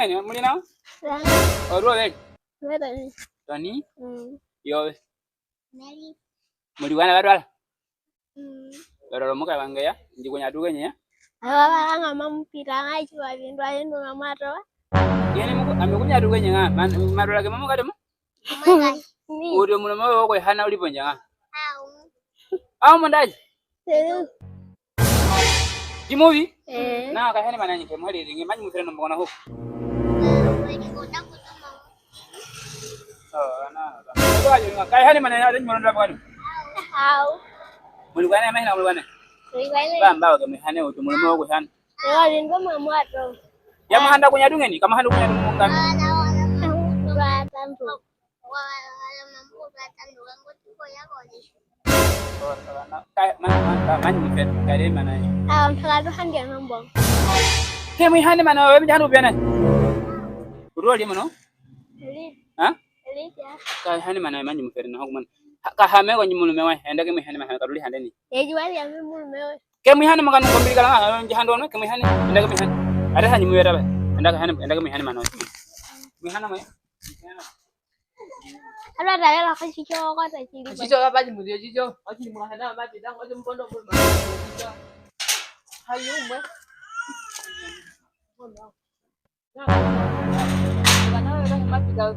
ni muli nao? Oruo wewe. Tani? Yo. Mary. Muli wana badwala? Badwala muka bangaya ndi kunya dugenye. Aba ngama mpira ngachi babindu ayendo ngamato. Yene muko amekunya dugenye nga madwala ke mamu kademo? Uri muno mawe ko hana ulipo njanga. Au mondaji? Di movie? Na ka hene manani ke mhali ringi manyi mufira no mbona huko. Na. Ka hene manani ada nyono ndaba kwani? Au. Mulugana mahina mulugana. Mulugana. Bamba ke mhane utu muno mawe ko hana. Bindu mamato. Ya mahanda kunya dungeni kama handa kunya dungunga. Manyi mufira kare manani. Mpaka handi ngombo. Kemu hane mana wewe janu biana. Uroli mono? Ha? Ka hane mana manyi mufira na hukuman. Ka hame ko nyimulu mewa enda kemu hane mana karuli hande ni. Eji wali ya mulu mewa. Kemu hane maganu kombili kala jahando no kemu hane enda kemu hane. Ada hanyi muwera ba. Enda kemu hane mana. Mi hane mai. Ala dala ka chicho ko ta chiri. Chicho ka baji mudio chicho. Achi mu hana ba bidang achi mpondo mu. Chicho. Hayu mu.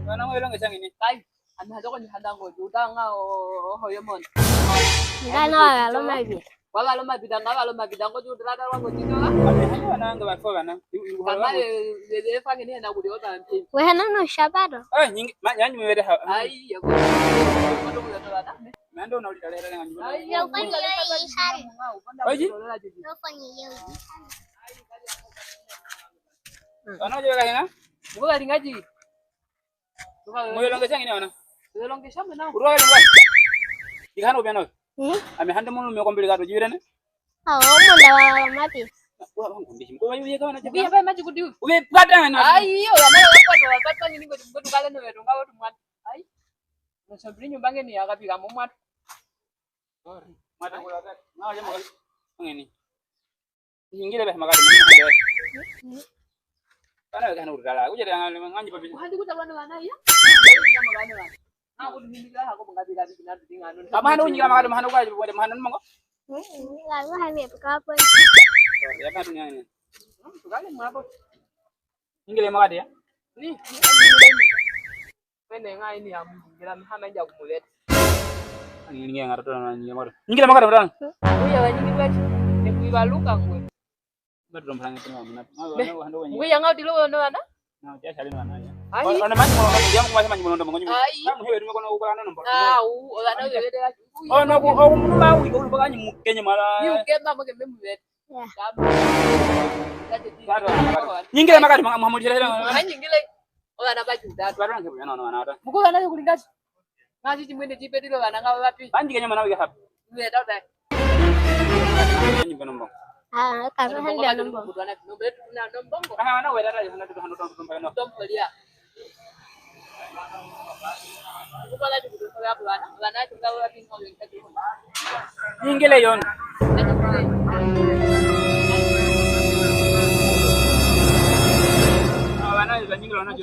Wana wewe ngesa ngini. Kai. Ana joko ni handa ngo udanga hoyo mon. Ngana lo mabi. Wala lo mabidang ngo udara wango chicho ka. Hane wana nga ba fona. Kama le fangi ni na kudio ka mpi. We hana no shabado. Nyingi manyanyi muwera ha. Ai ya ko. Mpondo mu dada. Mando na ulita lera nga nyumba. Ai ya ko. Oji? No fanyi yeu. Ana je ka hena? Ngoga ringaji. Moyo longa changi ni wana. Longe shamba na. Urwa longa. Dikano biano. Ame hande mulu me kombili gato jiwira ne. Monda wa mati. Wa bangu ndishi. Ko bayu yeka wana Bi hapa maji kudiu. Ube pata na. Ai yo ya mara wakati ni ngo tukale no wetu ngawo tumwana. Ai. Nosabiri nyumbange ni akapika mu mwatu. Mata kula gati. Na je maga. Ngeni. Nyingile be magadi mwana. Kana kana urala. Uje nganyi papi. Handi kutabana bana ya. Aku dimiliki aku mengaji binar dengan anu. Kama hanu nyinga magadi mahanu kwa bude mahanu mongo. Lalu hame pakapo. Ya kan nyane. Tukale mabo. Nyingile magadi ya. Ni. Pende ngai ni am ngira hana ja kumuleta. Nyinga ngarato na nyinga. Nyingile magadi mrang. Uya wanyingi ni kuibaluka ngwe. Bado mrang itu mana. Ngwe yang ngau dilo no ana? Na dia salin mana ya. Ai. Ona manyi mono dia ko manyi mono mongo. Ai. Kamu hewe dimo kono ukana nombo. Ola na wewe de. Oh no ko mula wi ko baganyi mukenye mala. Ni ukenda make memu wetu. Nyingile magadi Muhammad jere. Nyingile. Ola na baju datu. Bado nge bwana na wana. Mukula na kulingaji. Ngaji timwende jipetilo bana ngawa wapi? Banji kenya mana wi hap. Wewe dada. Nyingile nombo. Kaso handi ngombo. Kana wana wera ra hana tu hanu tu mbano. Tompolia. Mukula dulu kwa bwana. Bwana tungawa wapi ngombe tatu. Nyingile yon. Wana nyingile wana.